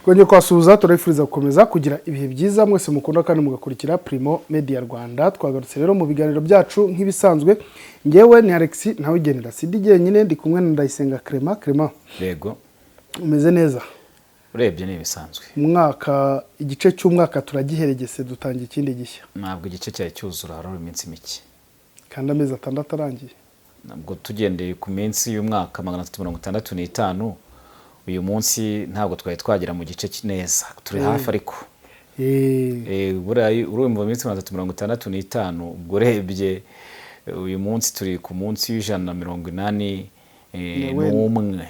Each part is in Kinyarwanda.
Twongeye kwasuhuza turifuriza gukomeza kugira ibihe byiza mwese mukunda kandi mugakurikira Primo Media Rwanda. Twagarutse rero mu biganiro byacu nk'ibisanzwe. Ngewe ni Alex Ntawigenera Sidi nyine ndi kumwe na Ndayisenga Clement. Yego. Umeze neza? Urebye ni ibisanzwe. Umwaka igice cy'umwaka turagiheregese dutangiye ikindi gishya. Ntabwo igice cyaje cyuzura hari iminsi mike. Kandi amezi 6 arangiye. Ntabwo tugendeye ku minsi y'umwaka 365 uyu munsi ntabwo twari twagira mu gice neza turi hafi ariko urumva mu minsi 365 ubwo urebye uyu munsi turi ku munsi w'180 n'umwe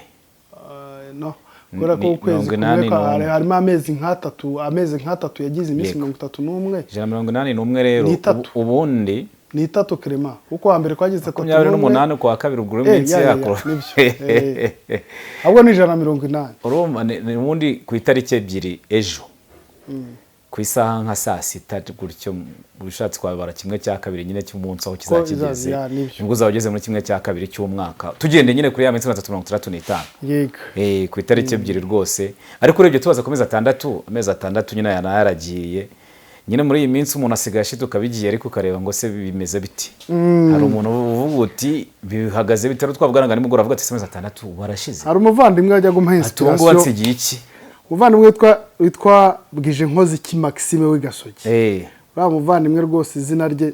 no kubera ko ukwezi harimo amezi nk'atatu yagize iminsi 31 181 rero ubundi ni 3 Clement kuko wa mbere kwagize 38 kwa kabiri ubwo iminsi yako ahubwo ni 180 urumva ni ubundi ku itariki ebyiri ejo ku isaha nka saa 6 gutyo ubushatse kwabara kimwe cya kabiri nyine cy'umunsi aho kizakigeze nibwo uzabageze muri kimwe cya kabiri cy'umwaka tugende nyine kuri ya minsi 365 yego ku itariki ebyiri rwose ariko urebye tubaza komeza 6 amezi 6 nyine yaragiye nyine muri iyi minsi umuntu asigaye ashituka bigiye ariko ukareba ngo se bimeze biti hari umuntu uvuga uti bihagaze bitaro twavugana ngo nimugora avuga ati semeza 6 barashize hari umuvandimwe ajya gumuha inspiration atungo wansigiye iki umuvandimwe witwa Bwije Nkozi ki Maxime w'Igasogi ba muvandimwe rwose izina rye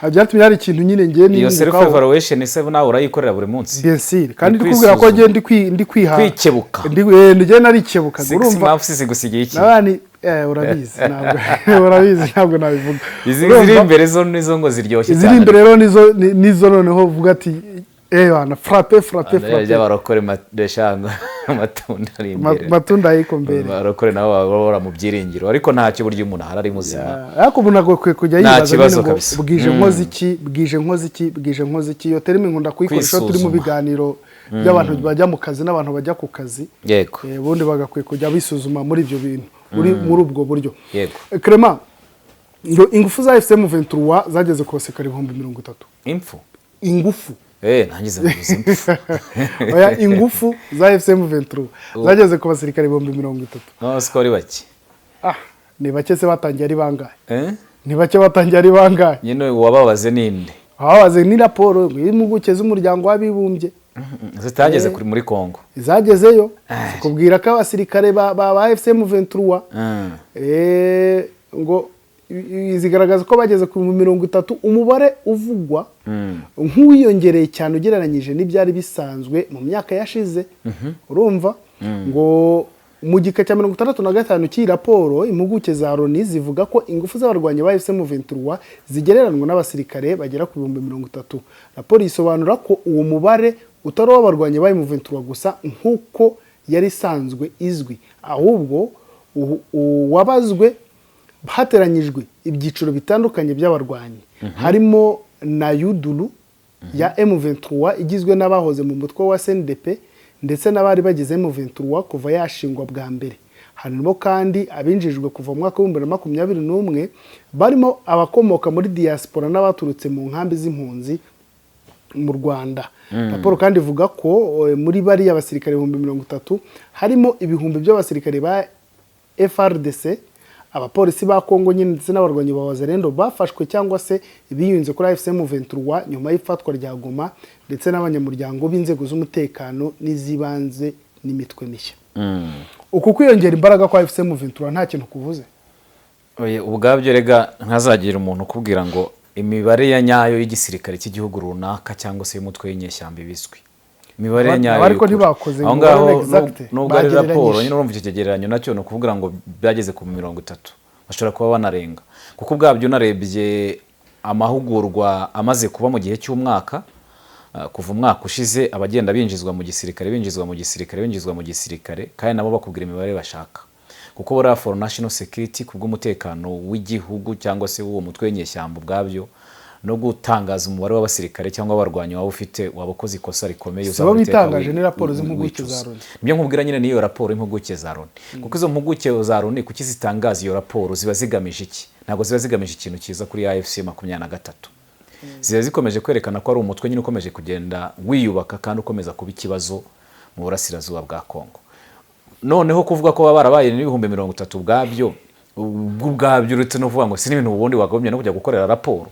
ryatumye hari ikintu nyine ngiye ni iyo self evaluation se nawe urayikorera buri munsi bien sûr kandi ndikubwira ko ngiye ndi kwiha kwikebuka ngiye narikebuka urumva mafisi gusigiye iki nabani urabizi ntabwo nabivuga ziri imbere zo nizo ngo ziryoshye cyane ziri imbere rero nizo noneho vuga ati bana frappe y'abarokore madeshanga matunda yiko mbere barokore nabo babora mu byiringiro ariko ntacyo buryo umuntu harari muzima ariko umuntu agokwe kujya yibaza ngo Bwije Nkozi ki yo terime nkunda kuyikoresha turi mu biganiro by'abantu bajya mu kazi n'abantu bajya ku kazi yego ubundi bagakwiye kujya bisuzuma muri ibyo bintu muri ubwo buryo yego Clement ingufu za FCM 23 zageze ku basekari 30 ingufu nangize n'ubuzima oya ingufu za FCM 23 zageze ku basirikare 30 no skori baki ni bake se batangiye ari bangahe ni bake batangiye ari bangahe nyine wababaze ninde ababaze ni raporo impuguke z'umuryango w'abibumbye zitageze kuri muri Kongo zagezeyo kubwira ko abasirikare ba FCM 23 ngo zigaragaza ko bageze ku 30 umubare uvugwa nk'uwiyongereye cyane ugereranyije n'ibyari bisanzwe mu myaka yashize urumva ngo mu gika cya 65 cy'i raporo impuguke za Loni zivuga ko ingufu z'abarwanyi ba FCM 23 zigereranwa n'abasirikare bagera ku 30 raporo isobanura ko uwo mubare utari w'abarwanyi ba FCM 23 gusa nk'uko yari sanzwe izwi ahubwo wabazwe hateranyijwe ibyiciro bitandukanye by'abarwanyi harimo na Yudulu ya M23 igizwe n'abahoze mu mutwe wa CNDP ndetse n'abari bagize M23 kuva yashingwa bwa mbere harimo kandi abinjijwe kuva mu mwaka wa 2021 barimo abakomoka muri diaspora n'abaturutse mu nkambi z'impunzi mu Rwanda raporo kandi ivuga ko muri bari abasirikare 30 harimo ibihumbi by'abasirikare ba FRDC abapolisi ba Kongo nyine ndetse n'abarwanyi ba Wazalendo bafashwe cyangwa se biyunze kuri FCM 23 nyuma y'ifatwa rya Goma ndetse n'abanyamuryango b'inzego z'umutekano n'izibanze n'imitwe mishya uku kwiyongera imbaraga kwa FCM 23 nta kintu kuvuze ubwabyo rega nkazagira umuntu kubwira ngo imibare ya nyayo y'igisirikare cy'igihugu runaka cyangwa se y'umutwe w'inyeshyamba ibiswi imibare ya nyayo ariko ntibakoze ngo nubwo ari raporo nyine urumva icyo cyegeranyo nacyo no kuvuga ngo byageze ku 30 bashobora kuba banarenga kuko ubwabyo narebye amahugurwa amaze kuba mu gihe cy'umwaka kuva umwaka ushize abagenda binjizwa mu gisirikare kandi nabo bakubwira imibare bashaka kuko bora for national security kubw'umutekano w'igihugu cyangwa se uwo mutwe w'inyeshyamba ubwabyo no gutangaza umubare w'abasirikare cyangwa abarwanyi waba ufite wabakoze ikosa rikomeye uzaba bitangaje ni raporo z'impuguke za Loni nibyo nkubwira nyine niyo raporo impuguke za Loni kuko izo mpuguke za Loni kuki zitangaza iyo raporo ziba zigamije iki ntabwo ziba zigamije ikintu cyiza kuri AFC 23 ziba zikomeje kwerekana ko ari umutwe nyine ukomeje kugenda wiyubaka kandi ukomeza kuba ikibazo mu burasirazuba bwa Kongo noneho kuvuga ko baba barabaye n'ibihumbi 30 ubwabyo uretse no kuvuga ngo si n'ibintu ubundi wagomye no kujya gukorera raporo.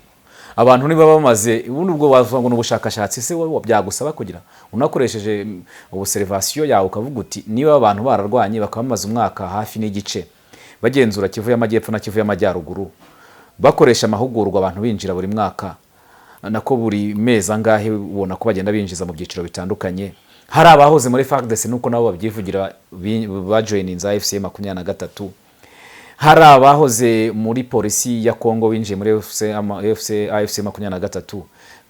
Abantu niba bamaze ubundi ubwo wavuga ngo n'ubushakashatsi se wowe byagusaba kugira unakoresheje observation yawe ukavuga uti niba abantu bararwanye bakamaza umwaka hafi n'igice bagenzura Kivu y'Amajyepfo na Kivu y'Amajyaruguru bakoresha amahugurwa abantu binjira buri mwaka nako buri mezi angahe ubona ko bagenda binjiza mu byiciro bitandukanye. Hari abahoze muri FARDC nuko nabo babyivugira bajoininze AFC 23. Hari abahoze muri polisi ya Kongo binjiye muri AFC 23.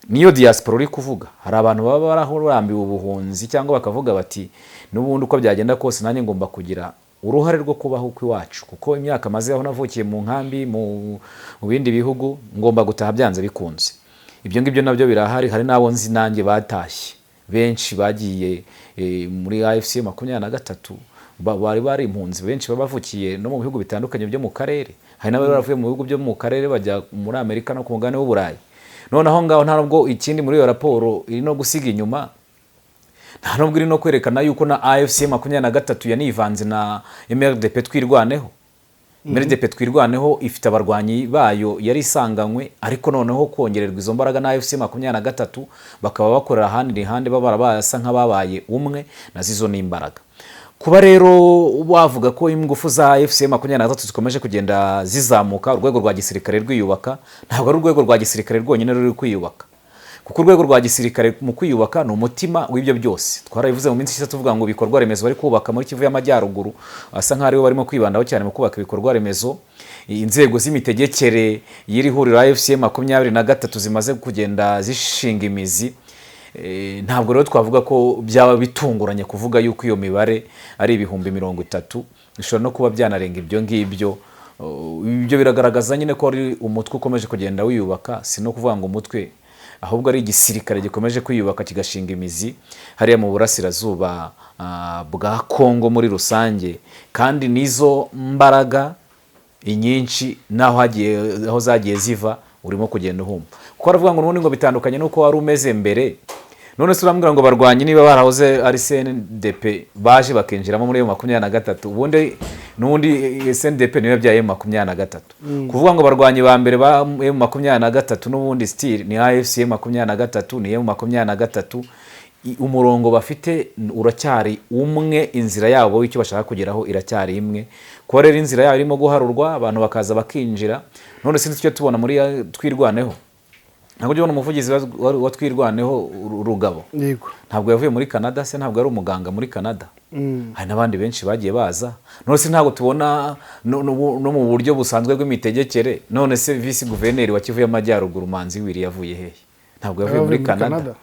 Niyo diaspora uri kuvuga. Hari abantu baba barahurambiwe ubuhunzi cyangwa bakavuga bati n'ubundi uko byagenda kose nanjye ngomba kugira uruhare rwo kubaho kwiwacu kuko imyaka maze aho navukiye mu nkambi mu bindi bihugu ngomba gutaha byanze bikunze. Ibyo ngibyo nabyo birahari. Hari nabo nzi nanjye batashye benshi bagiye muri AFC 23 bari impunzi benshi babavukiye no mu bihugu bitandukanye byo mu karere. Hari nabo baravuye mu bihugu byo mu karere bajya muri Amerika no ku mugabane w'Uburayi. Noneho ngaho nta nubwo ikindi muri iyo raporo iri no gusiga inyuma, nta nubwo iri no kwerekana yuko na AFC 23 yanivanze na MRDP twirwaneho. MRDP twirwaneho ifite abarwanyi bayo yari isanganywe, ariko noneho kongererwa izo mbaraga na AFC 23 bakaba bakorera handi basa nk'ababaye umwe nazizo n'imbaraga. Kuba rero bavuga ko ingufu za AFC 23 zikomeje kugenda zizamuka, urwego rwa gisirikare rwiyubaka, ntabwo ari urwego rwa gisirikare rwonyine ruri kwiyubaka, kuko urwego rwa gisirikare mu kwiyubaka ni umutima w'ibyo byose. Twarabivuze mu minsi 3 tuvuga ngo bikorwa remezo bari kubaka muri Kivu y'Amajyaruguru asa nk'ari bo barimo kwibandaho cyane mu kubaka ibikorwa remezo. Inzego z'imitegekere y'iri huriro AFC 23 zimaze kugenda zishinga imizi. Ntabwo rero twavuga ko byaba bitunguranye kuvuga yuko iyo mibare ari ibihumbi 30. Bishobora no kuba byanarenga ibyo ngibyo. Ibyo biragaragaza nyine ko ari umutwe ukomeje kugenda wiyubaka, si no kuvuga ngo umutwe ahubwo ari igisirikare gikomeje kwiyubaka kigashinga imizi hariya mu burasirazuba bwa Kongo muri rusange. Kandi nizo mbaraga inyinshi aho zagiye ziva urimo kugenda uhumba. Kuko aravuga ngo n'ubundi ngo bitandukanye nuko wari umeze mbere. None se urambwira ngo barwanye niba barahoze ari CNDP baje bakinjiramo muri 23, ubundi n'ubundi CNDP niyo byaye 23. Kuvuga ngo barwanye ba mbere ba 23 n'ubundi still ni AFC 23 ni 23. Umurongo bafite uracyari umwe, inzira yabo icyo bashaka kugeraho iracyari imwe. Ko rero inzira yabo irimo guharurwa, abantu bakaza bakinjira. None sinzi icyo tubona muri twirwaneho. Ntabwo jyona umuvugizi wa twirwaneho Rugabo. Yego. Ntabwo yavuye muri Canada, se ntabwo ari umuganga muri Canada. Hari nabandi benshi bagiye baza. None se ntabwo tubona no mu buryo busanzwe bw'imitegekere. None se vice guverneri wa Kivu y'Amajyaruguru Manzi Wiri yavuye hehe? Ntabwo yavuye muri Canada.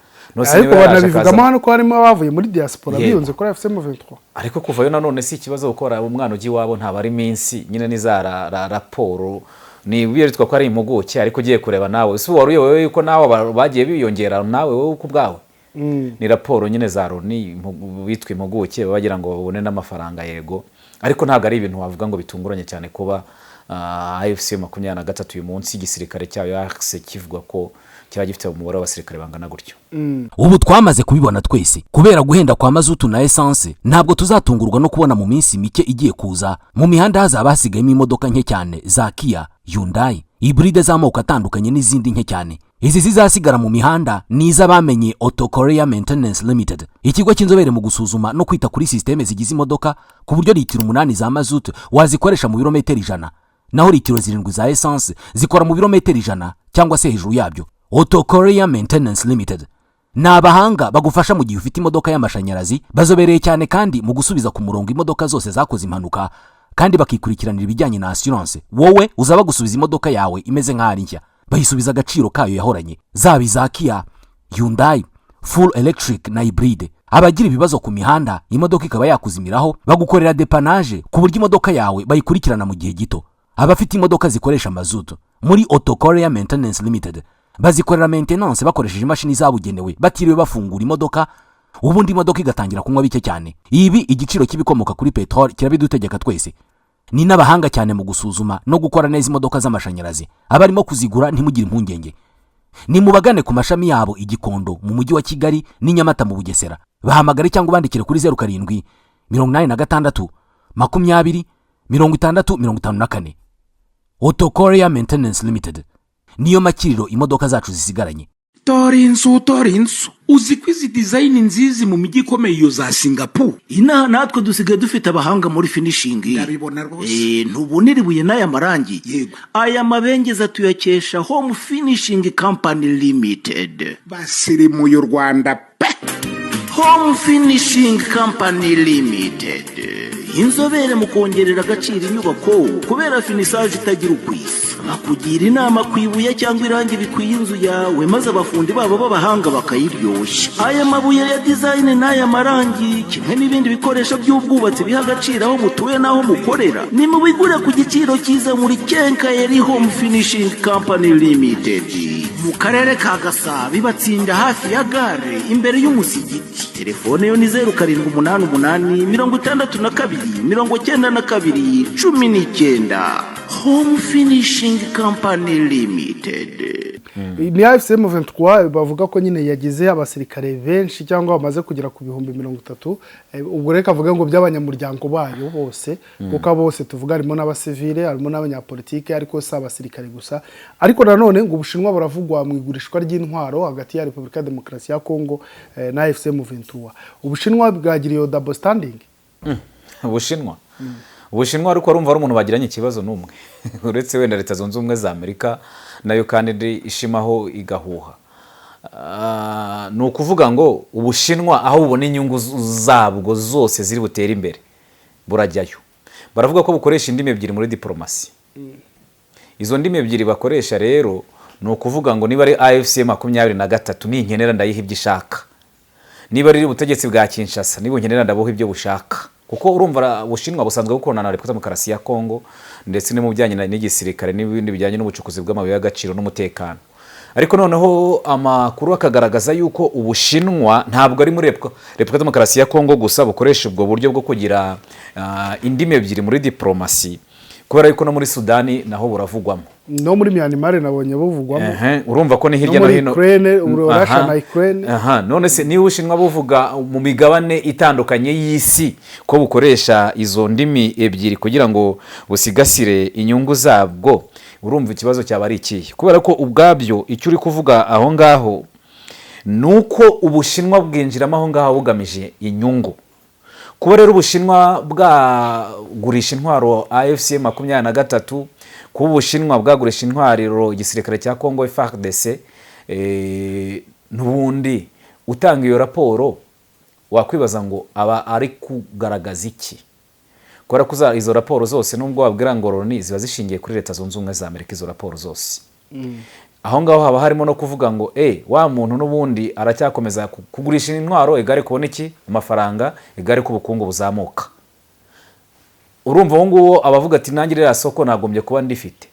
Ariko banabivugamo hano ko harimo abavuye muri diaspora biyunze kuri AFC 23. Ariko kuvayo nanone si ikibazo gukora umwana ugi wabo ntabari iminsi nyine nizara raporo ni biyeritwa ko ari impuguke, ariko ugiye kureba nawe ese wari uyobewe yuko nawe bagiye biyongera nawe wowe uko ubwawe. Ni raporo nyine za Loni bitwa impuguke bagira ngo babone n'amafaranga yego, ariko ntabwo ari ibintu wavuga ngo bitunguranye cyane kuba AFC 23 uyu munsi igisirikare cyayo yahise kivuga ko cyaba gifite umubare w'abasirikare bangana gutyo. Ubu twamaze kubibona twese kubera guhenda kwa mazutu na essence, ntabwo tuzatungurwa no kubona mu minsi mike igiye kuza mu mihanda hazaba hasigayemo imodoka nke cyane za Kia, Hyundai, hybride z'amoko atandukanye n'izindi nke cyane. Izi zizasigara mu mihanda niza bamenye Auto Korea Maintenance Limited, ikigo cy'inzobere mu gusuzuma no kwita kuri systeme zigize imodoka ku buryo litiro 8 za mazutu wazikoresha mu birometero 100, naho litiro 7 za essence zikora mu birometero 100 cyangwa se hejuru yabyo. Auto Korea Maintenance Limited ni abahanga bagufasha mu gihe ufite imodoka y'amashanyarazi, bazobereye cyane kandi mu gusubiza ku murongo imodoka zose zakoze impanuka, kandi bakikurikiranira ibijyanye na assurance. Wowe uzaba gusubiza imodoka yawe imeze nk'ari nshya, bayisubiza agaciro kayo yahoranye, zaba za Kia, Hyundai, full electric na hybride. Abagira ibibazo ku mihanda imodoka ikaba yakuzimiraho, bagukorera dépannage ku buryo imodoka yawe bayikurikirana mu gihe gito. Abafite imodoka zikoresha mazutu muri Auto Korea Maintenance Limited bazikorera maintenance bakoresheje imashini zabugenewe, batiriwe bafungura imodoka, ubundi imodoka igatangira kunywa bike cyane. Ibi igiciro kibikomoka kuri petrol kirabidutegeka twese. Ni n'abahanga cyane mu gusuzuma no gukora neza imodoka z'amashanyarazi. Abarimo kuzigura ntimugire impungenge, ni mubagane ku mashami yabo Igikondo mu mujyi wa Kigali ni Nyamata mu Bugesera. Bahamagare cyangwa bandikire kuri 07 86 20 60 Auto Korea Maintenance Limited niyo makiriro imodoka zacu zisigaranye. tora inzu uzi ko izi dizayini nziza mu mijyi ikomeye iyo za Singapore inaha natwe dusigaye dufite abahanga muri finishing. ndabibona rwose. ntubonera ibuye n'aya marangi. Yego. aya mabengeza tuyakesha Home Finishing Company Limited. basirimuye u Rwanda pe. Home Finishing Company Limited, inzobere mu kongerera agaciro inyubako kubera finisage itagira ukwisi. bakugira inama ku ibuye cyangwa irangi bikwiye inzu yawe, maze abafundi babo b'abahanga bakayiryoshya. aya mabuye ya design n'aya marangi kimwe n'ibindi bikoresho by'ubwubatsi biha agaciro aho mutuye n'aho mukorera, ni mu bigure ku giciro cyiza muri Kenkayeri Home Finishing Company Limited mu karere ka Gasabo, batsinda hafi ya gare imbere y'umusigiti. telefone yo ni 0788 62 92 19. Home Finishing Company Limited. ni AFCM 23 bavuga ko nyine yagize abasirikare benshi cyangwa bamaze kugera ku 30,000. ubwo reka avuga ngo by'abanyamuryango bayo bose, kuko bose tuvuga harimo n'abasivile, harimo n'abanyapolitike, ariko si abasirikare gusa. ariko nanone ngo Ubushinwa buravugwa mu igurishwa ry'intwaro hagati ya Repubulika ya Demokarasi ya Kongo na AFCM 23. Ubushinwa bwagiriye double standing. Ubushinwa ariko arumva ari umuntu bagiranye ikibazo n'umwe uretse wenda Leta Zunze Ubumwe za Amerika nayo kandi ishimaho igahuha. ni ukuvuga ngo Ubushinwa aho bubona inyungu zabwo zose ziri butera imbere burajyayo. Baravuga ko bukoresha indimi ebyiri muri diplomasi. Izo ndimi ebyiri bakoresha rero ni ukuvuga ngo niba ari AFCM 23 ni nkenera ndayiha ibyo ishaka, niba ari ubutegetsi bwa Kinshasa niba nkenera ndaboha ibyo bushaka, kuko urumva Ubushinwa busanzwe bukorana na Repubulika ya Demokarasi ya Kongo ndetse no mu bijyanye n'igisirikare n'ibindi bijyanye n'ubucukuzi bw'amabuye y'agaciro n'umutekano. Ariko noneho amakuru akagaragaza yuko Ubushinwa ntabwo ari muri Repubulika ya Demokarasi ya Kongo gusa bukoresha ubwo buryo bwo kugira indimi ebyiri muri diplomasi, kubera yuko no muri Sudani naho buravugwamo, no muri Myanmar nabonye buvugwamo. Urumva ko ni hirya no hino Russia na Ukraine. None se niba Ubushinwa buvuga mu migabane itandukanye y'isi ko bukoresha izo ndimi ebyiri kugira ngo busigasire inyungu zabwo, urumva ikibazo cyaba ari ikihe? Kubera ko ubwabyo icyo uri kuvuga aho ngaho nuko Ubushinwa bwinjiramo aho ngaho bugamije inyungu. Kuba rero Ubushinwa bwagurisha intwaro AFCM 23, kuba Ubushinwa bwagurisha intwariro igisirikare cya Kongo FARDC, n'ubundi utanga iyo raporo wakwibaza ngo aba ari kugaragaza iki? Kubera ko izo raporo zose nubwo wabwira ngo Loni ziba zishingiye kuri Leta Zunze Ubumwe za Amerika, izo raporo zose aho ngaho haba harimo no kuvuga ngo wa muntu n'ubundi aracyakomeza kugurisha intwaro egare kubona iki amafaranga, egare ku bukungu buzamuka. Urumva aho nguwo abavuga ati nanjye rero soko nagombye kuba ndifite.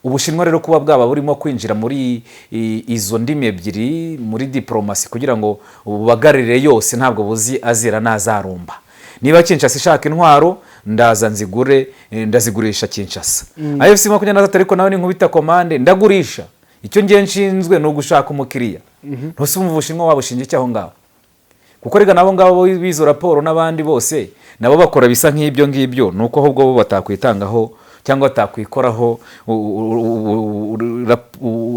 Ubushinwa rero kuba bwaba burimo kwinjira muri izo ndimi ebyiri muri diplomasi kugira ngo ububagarire yose ntabwo buzi azira nazarumba. Niba Kinshasa ishaka intwaro ndaza nzigure, ndazigurisha Kinshasa. AFCM 23 ariko nawe ni nkubita komande ndagurisha. Icyo ngiye nshinzwe no gushaka umukiriya. Ntose umva Ubushinwa wabushinje cyaho ngaho. Kuko rega nabo ngabo bizo raporo n'abandi bose nabo bakora bisa nk'ibyo ngibyo, nuko ahubwo bo batakwitangaho cyangwa batakwikoraho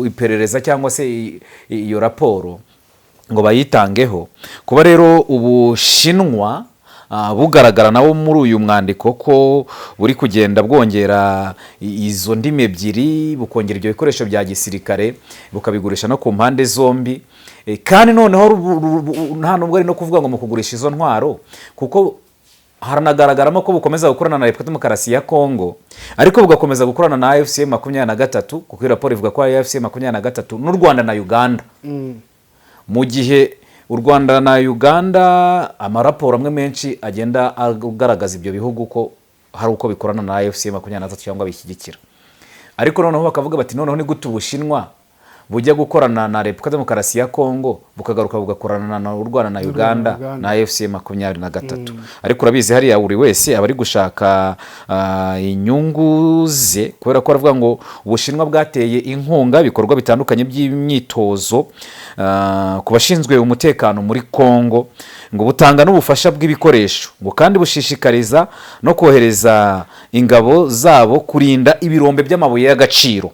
iperereza cyangwa se iyo raporo ngo bayitangeho. Kuba rero Ubushinwa bugaragara nabo muri uyu mwandiko ko buri kugenda bwongera izo ndimi ebyiri, bukongera ibyo bikoresho bya gisirikare bukabigurisha no ku mpande zombi, kandi noneho nta nubwo ari no kuvuga ngo mu kugurisha izo ntwaro, kuko haranagaragaramo ko bukomeza gukorana na Repubulika ya Demokarasi ya Kongo, ariko bugakomeza gukorana na AFCM 23, kuko iyi raporo ivuga ko AFCM 23 n'u Rwanda na Uganda. Mu gihe u Rwanda na Uganda amaraporo amwe menshi agenda agaragaza ibyo bihugu ko hari uko bikorana na AFCM 23 cyangwa bishyigikira. Ariko noneho bakavuga bati noneho ni gute Ubushinwa bujya gukorana na Repubulika ya Demokarasi ya Kongo bukagaruka bugakorana na u Rwanda na Uganda na AFCM 23. Ariko urabizi hariya buri wese abari gushaka inyungu ze, kubera ko aravuga ngo Ubushinwa bwateye inkunga bikorwa bitandukanye by'imyitozo ku bashinzwe umutekano muri Kongo, ngo butanga n'ubufasha bw'ibikoresho ngo kandi bushishikariza no kohereza ingabo zabo kurinda ibirombe by'amabuye y'agaciro.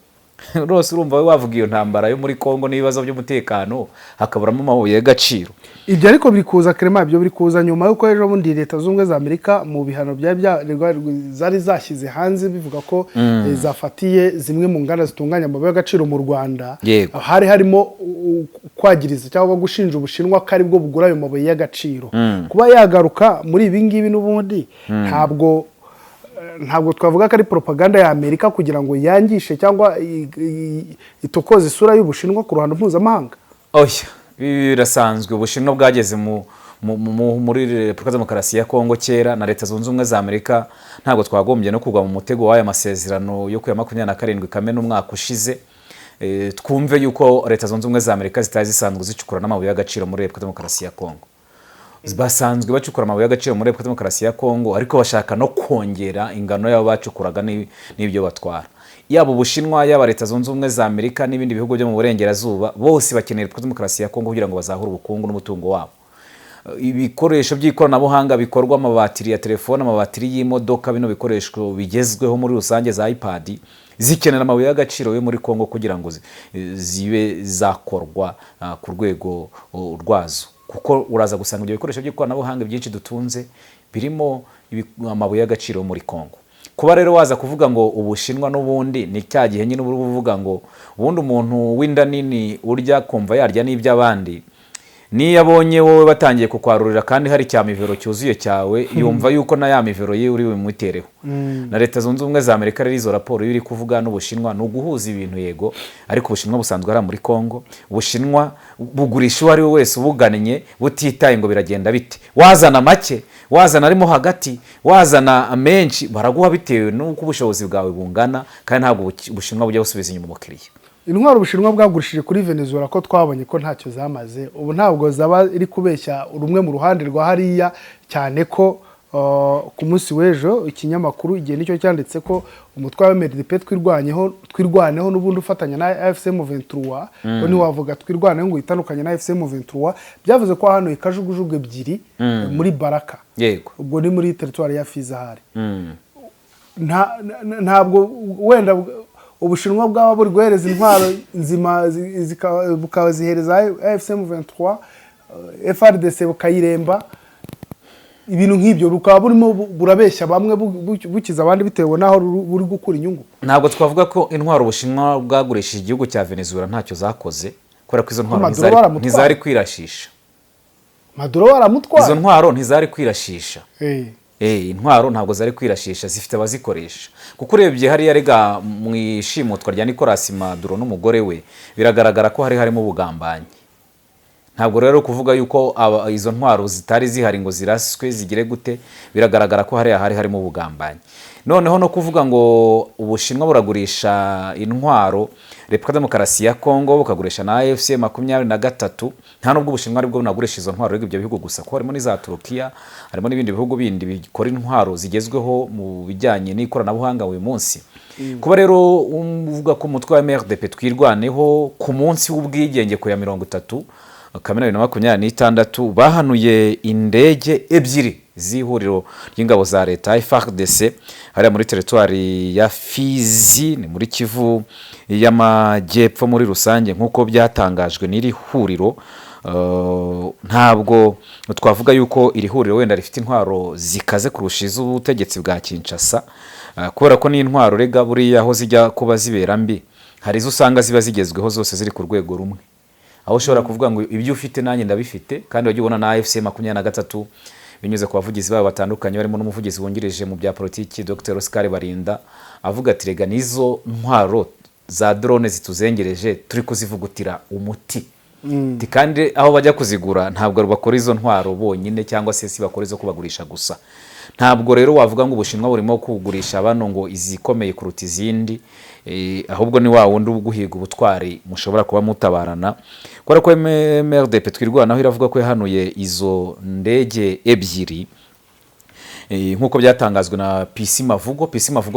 Rwose urumva we wavuga iyo ntambara yo muri Kongo n'ibibazo by'umutekano hakaburamo amabuye y'agaciro. Ibyo ariko biri kuza Clement, ibyo biri kuza nyuma yuko ejo bundi Leta z'Ubumwe za Amerika mu bihano zari zashyize hanze bivuga ko zafatiye zimwe mu nganda zitunganya amabuye y'agaciro mu Rwanda. Hari harimo kwagiriza cyangwa gushinja Ubushinwa ko ari bwo bugura ayo mabuye y'agaciro. Kuba yagaruka muri ibi ngibi n'ubundi ntabwo twavuga ko ari propaganda ya Amerika kugira ngo yangishe cyangwa itokoze isura y'Ubushinwa ku ruhando mpuzamahanga. Oya, birasanzwe. Ubushinwa bwageze muri Repubulika Demokarasi ya Kongo kera, na Leta Zunze Ubumwe za Amerika ntabwo twagombye no kugwa mu mutego w'aya masezerano yo ku ya 27 Kamena umwaka ushize. Twumve yuko Leta Zunze Ubumwe za Amerika zitazi zisanzwe zicukura n'amabuye y'agaciro muri Repubulika Demokarasi ya Kongo. Basanzwe bacukura amabuye y'agaciro muri Repubulika Demokarasi ya Kongo, ariko bashaka no kongera ingano y'abo bacukuraga n'ibyo batwara. Yaba Ubushinwa, yaba Leta Zunze Ubumwe za Amerika n'ibindi bihugu byo mu burengerazuba, bose bakeneye Repubulika Demokarasi ya Kongo kugira ngo bazahure ubukungu n'umutungo wabo. Ibikoresho by'ikoranabuhanga bikorwa amabatiri ya telefone, amabatiri y'imodoka, bino bikoresho bigezweho muri rusange za iPad, zikenera amabuye y'agaciro yo muri Kongo kugira ngo zibe zakorwa ku rwego rwazo. Kuko uraza gusanga ibyo bikoresho by'ikoranabuhanga byinshi dutunze birimo amabuye y'agaciro muri Kongo. Kuba rero waza kuvuga ngo Ubushinwa n'ubundi ni cya gihe nyine uvuga ngo ubundi umuntu w'inda nini urya kumva yarya n'iby'abandi, niyo abonye wowe batangiye kukwarurira kandi hari cya mivero cyuzuye cyawe, yumva yuko na ya mivero ye uri bumutereho. Na Leta Zunze Ubumwe za Amerika rero izo raporo iri kuvuga n'Ubushinwa no guhuza ibintu yego, ariko Ubushinwa busanzwe ari muri Kongo. Ubushinwa bugurisha uwo ari we wese ubugannye butitaye ngo biragenda bite, wazana make, wazana arimo hagati, wazana menshi, baraguha bitewe n'uko ubushobozi bwawe bungana, kandi ntabwo Ubushinwa bujya busubiza inyuma umukiriya. Intwaro Ubushinwa bwagurishije kuri Venezuela ko twabonye ko ntacyo zamaze, ubu ntabwo zaba iri kubeshya rumwe mu ruhande rwa hariya, cyane ko ku munsi w'ejo ikinyamakuru igihe nicyo cyanditse ko umutwe wa MRDP twirwaneho n'ubundi ufatanya na AFC M23, ko ntiwavuga twirwaneho ngo itandukanye na AFC M23, byavuze ko hano ikajugujugu ebyiri muri Baraka, yego ubwo ni muri territoire ya Fiza hari. Ntabwo wenda Ubushinwa bwaba buri guhereza intwaro nzima bukazihereza AFC M23, FARDC bukayiremba, ibintu nk'ibyo bukaba burimo burabeshya bamwe bukiza abandi bitewe naho buri gukura inyungu. Ntabwo twavuga ko intwaro Ubushinwa bwagurishije igihugu cya Venezuela ntacyo zakoze, kubera ko izo ntwaro ntizari kwirashisha. Maduro waramutwara. Izo ntwaro ntizari kwirashisha. Intwaro ntabwo zari kwirashisha, zifite abazikoresha. Kuko urebye hariya rega mu ishimutwa rya Nicolas Maduro n'umugore we, biragaragara ko harimo ubugambanyi. Ntabwo rero kuvuga yuko izo ntwaro zitari zihari ngo ziraswe zigire gute, biragaragara ko harimo ubugambanyi. Noneho no kuvuga ngo Ubushinwa buragurisha intwaro Repubulika Demokarasi ya Kongo, bukagurisha na AFC 23, nta nubwo Ubushinwa aribwo bunagurisha izo ntwaro ibyo bihugu gusa, ko harimo n'iza Turukiya, harimo n'ibindi bihugu bindi bikora intwaro zigezweho mu bijyanye n'ikoranabuhanga uyu munsi. Kuba rero uvuga ko umutwe wa MRDP twirwaneho ku munsi w'ubwigenge ku ya 30 Kamena 2026 bahanuye indege ebyiri z'ihuriro ry'ingabo za leta FARDC hariya muri territoire ya Fizi, ni muri Kivu y'Amajyepfo muri rusange nk'uko byatangajwe n'iri huriro. Ntabwo twavuga yuko iri huriro wenda rifite intwaro zikaze kurusha iz'ubutegetsi bwa Kinshasa, kubera ko n'intwaro rega buriya aho zijya kuba zibera mbi, hari izo usanga ziba zigezweho zose ziri ku rwego rumwe, aho ushobora kuvuga ngo ibyo ufite nanjye ndabifite, kandi wagiye ubona na AFC 23 binyuze ku bavugizi babo batandukanye, barimo n'umuvugizi wungirije mu bya politiki Dr Oscar Barinda, avuga ati rega nizo ntwaro za drone zituzengereje turi kuzivugutira umuti. Kandi aho bajya kuzigura ntabwo bakora izo ntwaro bonyine, cyangwa se si bakora izo kubagurisha gusa. Ntabwo rero wavuga ngo Ubushinwa burimo kugurisha bano ngo izikomeye kuruta izindi, ahubwo ni wa wundi uguhiga ubutwari mushobora kuba mutabarana. Kubera ko MRDP twirwanaho iravuga ko yahanuye izo ndege ebyiri nk'uko byatangazwe na PC Mavugo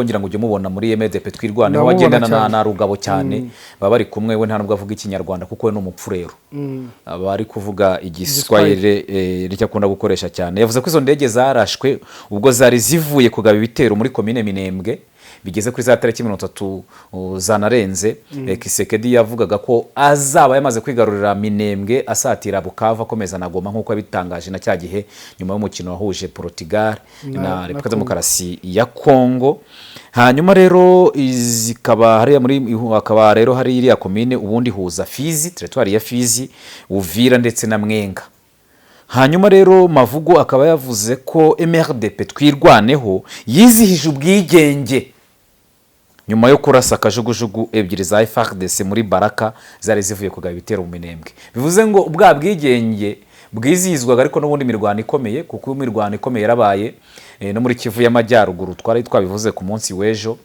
ngira ngo ujye mubona muri MDP twirwaneho Ndamubona wagendana cyane. na Rugabo cyane baba bari kumwe we nta nubwo avuga ikinyarwanda kuko we ni umupfurero aba ari kuvuga igiswahili nicyo akunda gukoresha cyane yavuze ko izo ndege zarashwe ubwo zari zivuye kugaba ibitero muri komine Minembwe bigeze kuri za tariki 30 zanarenze. Kisekedi yavugaga ko azaba yamaze kwigarurira Minembwe asatira Bukavu akomeza na Goma nk'uko yabitangaje na cya gihe nyuma y'umukino wahuje Portugal na Repubulika Demokarasi ya Kongo. Hanyuma rero zikaba hariya muri akaba rero hari iriya komine ubundi huza Fizi, territoire ya Fizi, Uvira ndetse na Mwenga. Hanyuma rero Mavugo akaba yavuze ko MRDP twirwaneho yizihije ubwigenge nyuma yo kurasa akajugujugu ebyiri za FARDC muri Baraka zari zivuye kugaba ibitero mu Minembwe. Bivuze ngo ubwa bwigenge bwizihizwaga ariko n'ubundi mirwano ikomeye kuko imirwano ikomeye yarabaye no muri Kivu y'Amajyaruguru twari twabivuze ku munsi w'ejo.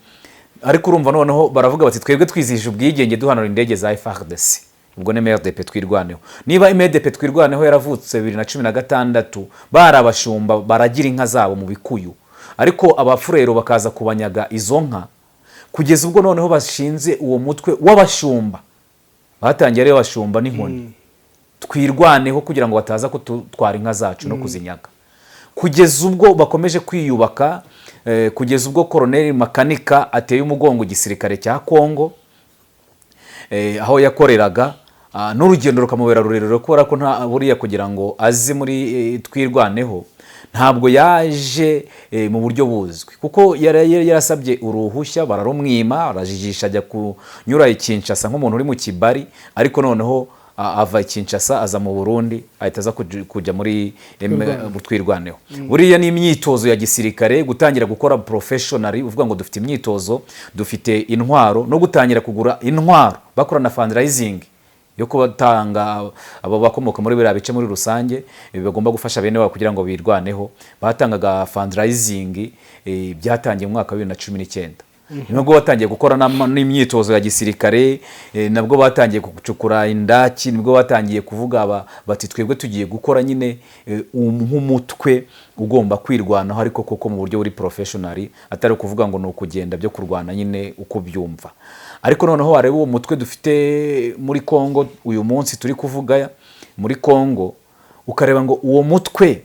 Ariko urumva noneho baravuga bati twebwe twizihije ubwigenge duhanura indege za FARDC. Ubwo ne MRDP twirwaneho. Niba MRDP twirwaneho yaravutse 2016 barabashumba baragira inka zabo mu bikuyu. Ariko abafurero bakaza kubanyaga izo nka kugeza ubwo noneho bashinze uwo mutwe w'abashumba. Batangiye ari abashumba n'inkoni. Twirwaneho kugira ngo bataza kutwara inka zacu no kuzinyaga. Kugeza ubwo bakomeje kwiyubaka kugeza ubwo Colonel Makanika ateye umugongo gisirikare cya Kongo aho yakoreraga n'urugendo rukamubera rurerure kubera ko nta buriya kugira ngo aze muri twirwaneho ntabwo yaje mu buryo buzwi kuko yarasabye uruhushya bararumwima arajijisha ajya kunyura i Kinshasa nk'umuntu uri mu Kibari ariko noneho ava i Kinshasa aza mu Burundi ahita aza kujya muri twirwaneho. Buriya ni imyitozo ya gisirikare gutangira gukora professionally uvuga ngo dufite imyitozo dufite intwaro no gutangira kugura intwaro bakora na fundraising yo kubatanga abo bakomoka muri biriya bice muri rusange bagomba gufasha bene wabo kugira ngo birwaneho. Batangaga fundraising byatangiye mu mwaka wa 2019 nubwo batangiye gukora n'imyitozo ya gisirikare nabwo batangiye gucukura indaki nibwo batangiye kuvuga bati twebwe tugiye gukora nyine nk'umutwe ugomba kwirwanaho ariko koko mu buryo buri professionally atari kuvuga ngo no kugenda byo kurwana nyine uko byumva. Ariko noneho wareba uwo mutwe dufite muri Kongo uyu munsi turi kuvuga muri Kongo ukareba ngo uwo mutwe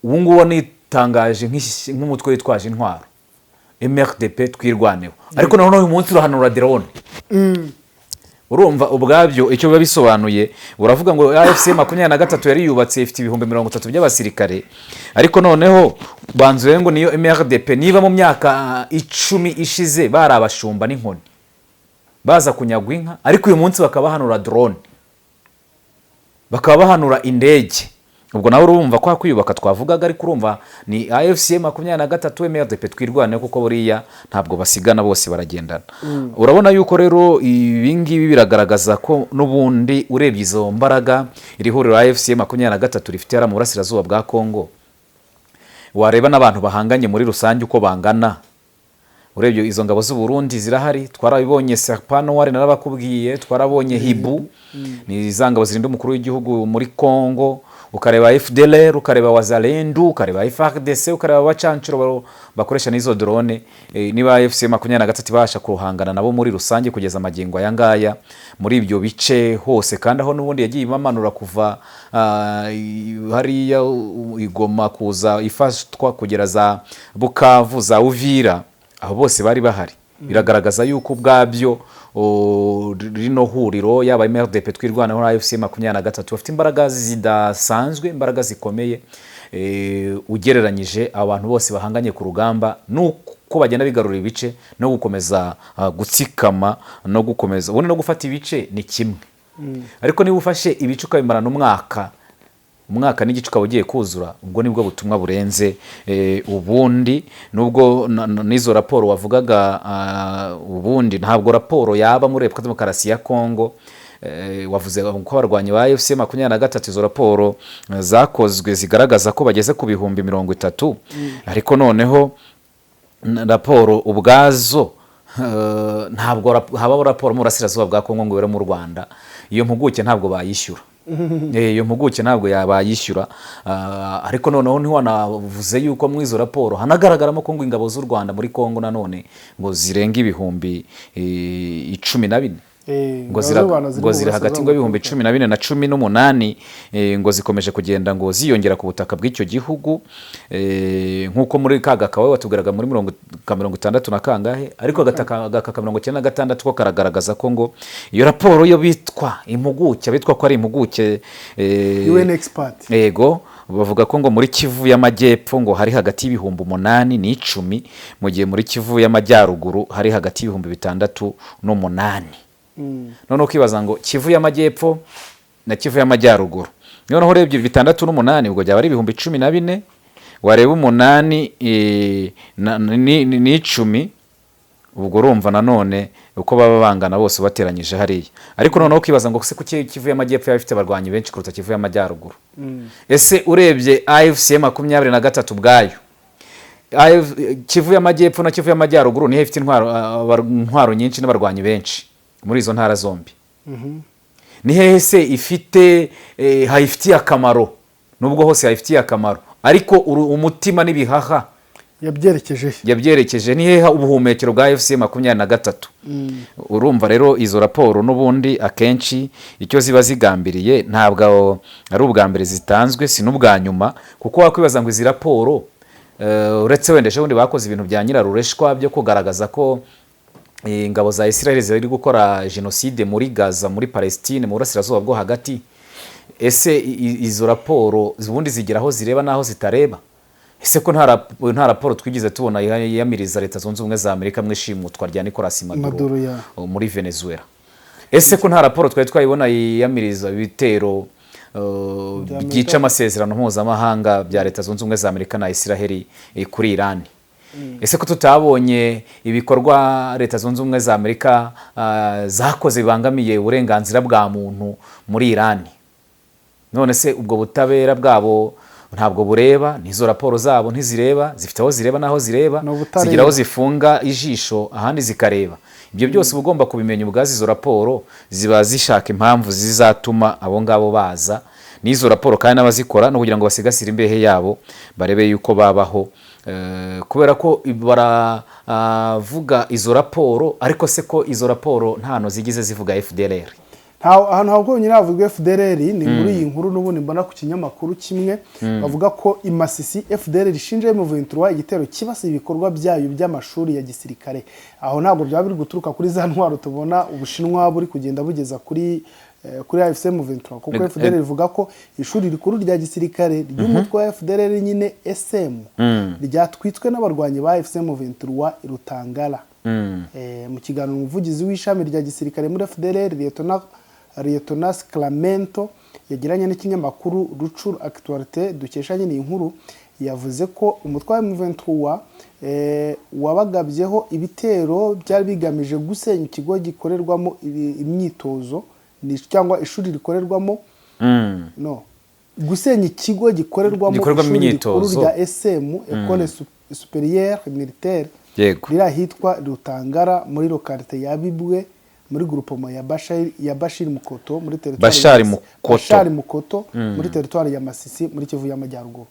ubunguwo nitangaje nk'umutwe witwaje intwaro MRDP twirwaneho ariko noneho uyu munsi urahanura drone. Urumva ubwabyo icyo biba bisobanuye uravuga ngo AFC 23 yari yubatse ifite ibihumbi 30 by'abasirikare ariko noneho banzuye ngo niyo MRDP niba mu myaka 10 ishize bari abashumba n'inkoni baza kunyagwa inka ariko uyu munsi bakabahanura drone bakabahanura indege. Ubwo nawe urumva kwa kwiyubaka twavugaga ariko urumva ni AFC 23 MRDP twirwaneho kuko buriya ntabwo basigana bose baragendana. Urabona yuko rero ibingibi biragaragaza ko nubundi urebye izo mbaraga iri huriro AFC 23 rifite ara mu burasirazuba bwa Kongo wareba n'abantu bahanganye muri rusange uko bangana. Urebye izo ngabo z'u Burundi zirahari twarabibonye Serpano wari narabakubwiye twarabonye Hibu ni zangabo zirinda umukuru w'igihugu muri Kongo ukareba FDLR ukareba Wazalendo ukareba FARDC ukareba abacancuro bakoresha n'izo drone niba FC 23 basha kuruhangana nabo muri rusange kugeza magingo aya ngaya muri ibyo bice hose kandi aho nubundi yagiye bamanura kuva hariya Igoma kuza ifashwa kugera za Bukavu za Uvira aho bose bari bahari. Biragaragaza yuko ubwabyo rino huriro yaba MRDP twirwaneho na AFC 23 bafite imbaraga zidasanzwe imbaraga zikomeye ugereranyije abantu bose bahanganye ku rugamba nuko bagenda bigarura ibice no gukomeza gutsikama no gukomeza ubone no gufata ibice ni kimwe. Ariko niba ufashe ibice ukabimarana umwaka n'igicuka ugiye kuzura ubwo nibwo butumwa burenze ubundi nubwo nizo raporo wavugaga ubundi ntabwo raporo yaba muri Repubulika Demokarasi ya Kongo wavuze ko abarwanyi ba AFC 23 izo raporo zakozwe zigaragaza ko bageze ku bihumbi 30 ariko noneho raporo ubwazo ntabwo haba raporo mu burasirazuba bwa Kongo ngo bere mu Rwanda iyo mpuguke ntabwo bayishyura iyo mpuguke ntabwo yabayishyura. Ariko noneho ntiwanavuze yuko muri izo raporo hanagaragaramo ko ngo ingabo z'u Rwanda muri Kongo nanone ngo zirenga ibihumbi 14 ngo ziri hagati ngo ibihumbi 14 na 18 ngo zikomeje kugenda ngo ziyongera ku butaka bw'icyo gihugu, nk'uko muri kaga kawe watubwiraga muri 60 na kangahe, ariko agaka 96 ko karagaragaza ko ngo iyo raporo yo bitwa impuguke bitwa ko ari impuguke UN expert yego bavuga ko ngo muri Kivu y'Amajyepfo ngo hari hagati y'ibihumbi 8 n'10, mu gihe muri Kivu y'Amajyaruguru hari hagati y'ibihumbi 6 n'8. None ukibaza ngo Kivu y'Amajyepfo na Kivu y'Amajyaruguru, noneho urebye 6 n'8 ubwo byaba ari ibihumbi 14, wareba 8 n'10 ubwo urumva nanone uko baba bangana bose bateranyije hariya. Ariko noneho ukibaza ngo se kuki Kivu y'Amajyepfo yafite abarwanyi benshi kuruta Kivu y'Amajyaruguru? Ese urebye AFC 23 bwayo Kivu y'Amajyepfo na Kivu y'Amajyaruguru niho ifite intwaro nyinshi n'abarwanyi benshi muri izo ntara zombi. Ni hehe se ifite hayifitiye akamaro? Nubwo hose hayifitiye akamaro, ariko umutima n'ibihaha yabyerekeje ni hehe ubuhumekero bwa AFC 23? Urumva rero izo raporo n'ubundi akenshi icyo ziba zigambiriye ntabwo ari ubwa mbere zitanzwe, si n'ubwa nyuma, kuko wakwibaza ngo izi raporo uretse wendeshe ubundi bakoze ibintu bya nyirarureshwa byo kugaragaza ko ingabo za Israel ziri gukora genocide muri Gaza, muri Palestine, mu burasirazuba bwo hagati. Ese izo raporo ubundi zigeraho zireba naho zitareba? Ese ko nta raporo twigize tubona yamiriza Leta Zunze Ubumwe za Amerika mwishimutwa rya Nicolas Maduro muri Venezuela? Ese ko nta raporo twari twayibona yamiriza ibitero byica amasezerano mpuzamahanga bya Leta Zunze Ubumwe za Amerika na Israel kuri Iran? Ese ko tutabonye ibikorwa Leta Zunze Ubumwe za Amerika zakoze bibangamiye uburenganzira bwa muntu muri Iran? None se ubwo butabera bwabo ntabwo bureba? Nizo raporo zabo ntizireba? Zifite aho zireba naho zireba, zigira aho zifunga ijisho ahandi zikareba. Ibyo byose ugomba kubimenya ubwazi. Izo raporo ziba zishaka impamvu zizatuma abo ngabo baza n'izo raporo, kandi n'abazikora no kugira ngo basigasire imbehe yabo barebe yuko babaho, kubera ko baravuga izo raporo, ariko se ko izo raporo ntano zigize zivuga FDLR. ahantu habwo nyiravuga FDLR ni muri iyi nkuru n'ubundi mbona ku kinyamakuru kimwe bavuga ko imasisi FDLR ishinje M23 igitero kibasiye ibikorwa byayo by'amashuri ya gisirikare. Aho ntabwo byaba biri guturuka kuri za ntwaro tubona Ubushinwa buri kugenda bugeza kuri AFC M23, kuko FDLR ivuga ko ishuri rikuru rya gisirikare ry'umutwe wa FDLR nyine SM ryatwitswe n'abarwanyi ba AFC M23 Rutangara. Mu kiganiro umuvugizi w'ishami rya gisirikare muri FDLR Lieutenant Clamento yagiranye n'ikinyamakuru Rucuru Actualité dukesha nyine inkuru, yavuze ko umutwe wa M23 wabagabyeho ibitero byari bigamije gusenya ikigo gikorerwamo imyitozo cyangwa ishuri rikorerwamo gusenya ikigo gikorerwamo imyitozo rya SM École Supérieure Militaire riri ahitwa Rutangara muri localité ya Bibwe muri groupement ya Bashir Mukoto muri territoire Bashari Mukoto muri territoire ya Masisi muri Kivu y'Amajyaruguru.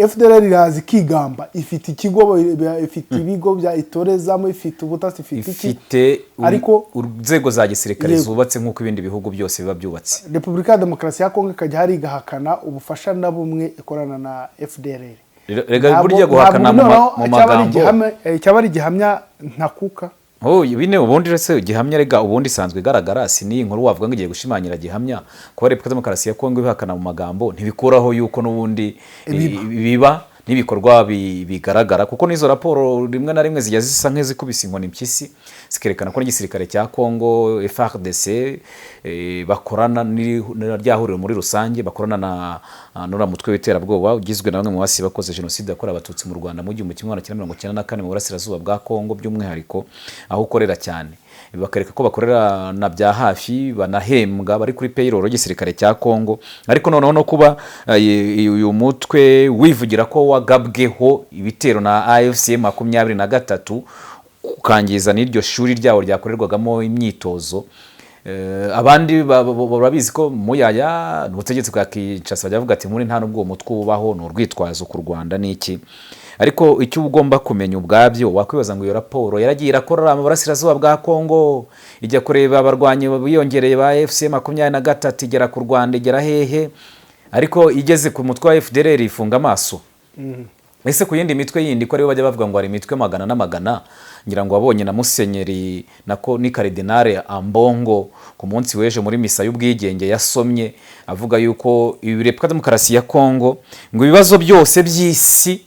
FDLR irazi kigamba ifite ikigo, ifite ibigo bya itorezamo, ifite ubutasi, ifite ariko urwego za gisirikare zubatse nk'uko ibindi bihugu byose biba byubatse. Repubulika ya Demokarasi ya Kongo ikajya hari igahakana ubufasha na bumwe ikorana na FDLR. Rega burya guhakana mu magambo cyaba ari gihamya ntakuka. Bine ubundi rese gihamya rega ubundi sanzwe igaragara, si ni inkuru wavuga ngo igiye gushimangira gihamya ko Repubulika ya Demokarasi ya Kongo ibihakana mu magambo ntibikuraho yuko n'ubundi biba n'ibikorwa bigaragara, kuko n'izo raporo rimwe na rimwe zijya zisa nk'izikubise inkoni impyisi zikerekana ko n'igisirikare cya Kongo FARDC bakorana n'ryahuriro muri rusange, bakorana na nura mutwe w'iterabwoba ugizwe na bamwe mu basi bakoze genocide yakorewe abatutsi mu Rwanda mu 1994 mu burasirazuba bwa Kongo by'umwihariko aho ukorera cyane. Bakareka ko bakorera na bya hafi banahembwa bari kuri payroll y'igisirikare cya Kongo. Ariko noneho no kuba uyu mutwe wivugira ko wagabweho ibitero na AFC 23 ukangiza n'iryo shuri ryawo ryakorerwagamo imyitozo, abandi barabizi ko muyaya n'ubutegetsi bwa Kinshasa bajya bavuga ati muri nta nubwo umutwe ubaho ni urwitwazo ku Rwanda n'iki ariko icyo ugomba kumenya ubwabyo wakwibaza ngo iyo raporo yaragiye irakora mu burasirazuba bwa Kongo ijya kureba abarwanyi biyongereye ba FC 23 igera ku Rwanda igera hehe ariko igeze ku mutwe wa FDLR ifunga amaso ese ku yindi mitwe yindi ko aribo bajya bavuga ngo ari imitwe magana n'amagana ngira ngo wabonye na Musenyeri nako ni Cardinal Ambongo ku munsi weje muri misa y'ubwigenge yasomye avuga yuko Repubulika Demokarasi ya Kongo ngo ibibazo byose by'isi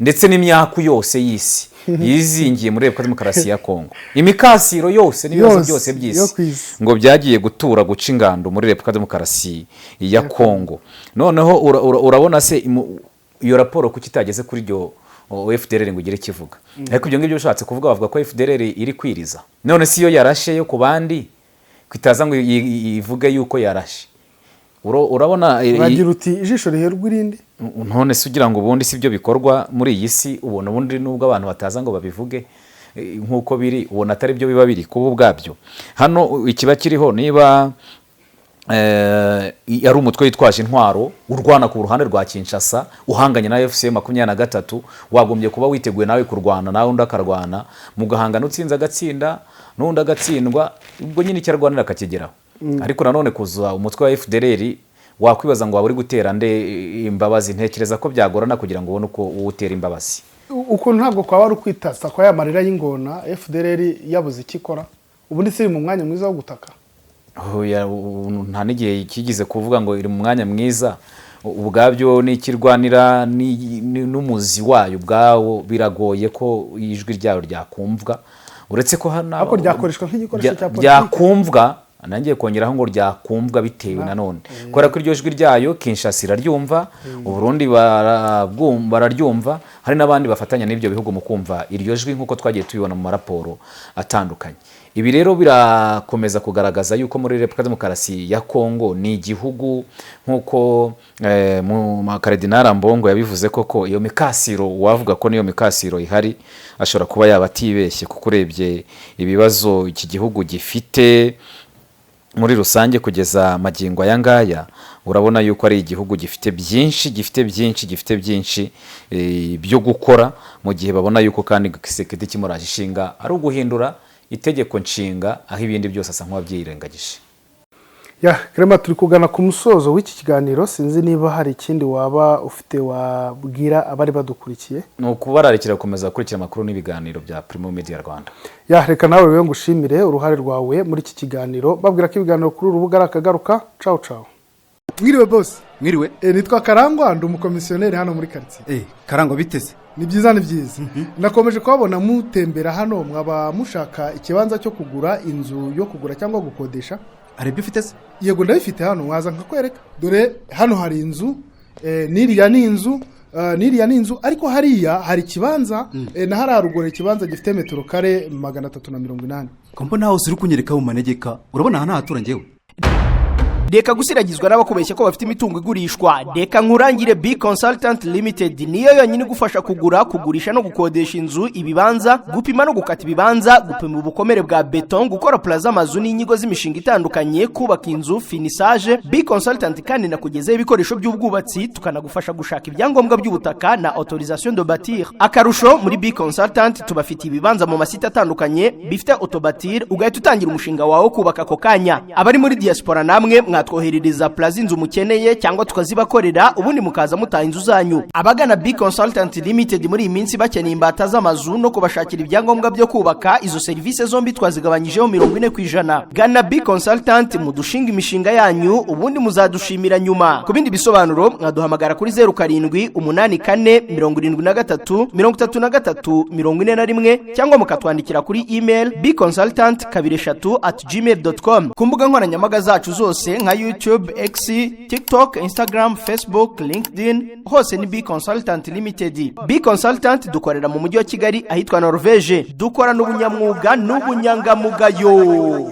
ndetse n'imyaku yose y'isi yizingiye muri Repubulika Demokarasi ya Kongo imikasiro yose n'ibibazo byose by'isi ngo byagiye gutura guca ingando muri Repubulika Demokarasi ya Kongo noneho urabona se iyo raporo kuki itageze kuri ryo FDLR ngo igire kivuga ariko ibyo ngibyo bishatse kuvuga bavuga ko FDLR iri kwiriza none si yo yarashe yo ku bandi kwitaza ngo ivuge yuko yarashe urabona bagira uti ijisho riherwa irindi none se ugira ngo ubundi si byo bikorwa muri iyi si ubona ubundi nubwo abantu bataza ngo babivuge nkuko biri ubona atari byo biba biri kuba ubwabyo hano ikiba kiriho niba yari umutwe witwaje intwaro urwana ku ruhande rwa Kinshasa uhanganye na FC 23 wagombye kuba witeguye nawe kurwana nawe undi akarwana mugahangana utsinze agatsinda n'undi agatsindwa ubwo nyine cyarwanira akakigeraho ariko nanone kuza umutwe wa FDLR wakwibaza ngo waburi gutera nde imbabazi ntekereza ko byagorana kugira ngo ubone uko utera imbabazi uko ntabwo kwa wari kwitasa kwa yamarira y'ingona FDLR yabuze ikikora ubundi siri mu mwanya mwiza wo gutaka nta n'igihe kigize kuvuga ngo iri mu mwanya mwiza ubwabyo n'ikirwanira n'umuzi wayo ubwawo biragoye ko ijwi ryayo ryakumvwa uretse ko hano ako ryakoreshwa nk'igikoresho cya politiki ryakumvwa nangiye kongeraho ngo ryakumvwa bitewe nanone kubera ko iryo jwi ryayo Kinshasa iraryumva Uburundi bararyumva hari n'abandi bafatanya n'ibyo bihugu mu kumva iryo jwi nk'uko twagiye tubibona mu maraporo atandukanye ibi rero birakomeza kugaragaza yuko muri Repubulika Demokarasi ya Kongo ni igihugu nk'uko mu Cardinal Ambongo yabivuze koko iyo mikasiro wavuga ko niyo mikasiro ihari ashobora kuba yabatibeshye kuko urebye ibibazo iki gihugu gifite muri rusange kugeza magingo aya ngaya urabona yuko ari igihugu gifite byinshi byo gukora mu gihe babona yuko kandi Kisekedi kimuraje ishinga ari uguhindura itegeko nshinga aho ibindi byose asa nk'uwabyirengagije Clement turi kugana ku musozo w'iki kiganiro sinzi niba hari ikindi waba ufite wabwira abari badukurikiye ni ukubararikira gukomeza gukurikira amakuru n'ibiganiro bya Primo Media Rwanda reka nawe wewe ngushimire uruhare rwawe muri iki kiganiro babwira ko ibiganiro kuri urubuga arakagaruka ciao mwiriwe boss mwiriwe nitwa Karangwa ndi umukomisiyoneri hano muri quartier Karangwa biteze ni byiza nakomeje kubabona mutembera hano mwaba mushaka ikibanza cyo kugura inzu yo kugura cyangwa gukodesha arebye ufite se yego ndabifite hano mwaza nkakwereka dore hano hari inzu niriya ni inzu ariko hariya hari ikibanza na hari haruguru ikibanza gifite metero kare 380 kompo naho uri kunyereka mu manegeka urabona hano hatura ngewe Deka gusiragizwa n'abakubeshya ko bafite imitungo igurishwa Deka nkurangire B Consultant Limited niyo yonyine gufasha kugura kugurisha no gukodesha inzu ibibanza gupima no gukata ibibanza gupima ubukomere bwa beton gukora plaza amazu n'inyigo z'imishinga itandukanye kubaka inzu finissage B Consultant kandi nakugezeho ibikoresho by'ubwubatsi tukanagufasha gushaka ibyangombwa by'ubutaka na autorisation de bâtir akarusho muri B Consultant tubafite ibibanza mu masite atandukanye bifite autobatir ugahita utangira umushinga wawe kubaka ako kanya abari muri diaspora namwe twoherereza plaza inzu mukeneye cyangwa tukazibakorera ubundi mukaza mutaha inzu zanyu abagana B Consultant Limited muri iyi minsi bakeneye imbata z'amazu no kubashakira ibyangombwa byo kubaka izo service zombi twazigabanyijeho 40% gana B Consultant mudushinga imishinga yanyu ubundi muzadushimira nyuma ku bindi bisobanuro mwaduhamagara kuri 0784433341 cyangwa mukatwandikira kuri email bconsultant23@gmail.com ku mbuga nkoranyambaga zacu zose nka YouTube, X, TikTok, Instagram, Facebook, LinkedIn hose ni B Consultant Limited. B Consultant dukorera mu mujyi wa Kigali ahitwa Norvege. Dukora n'ubunyamwuga n'ubunyangamugayo.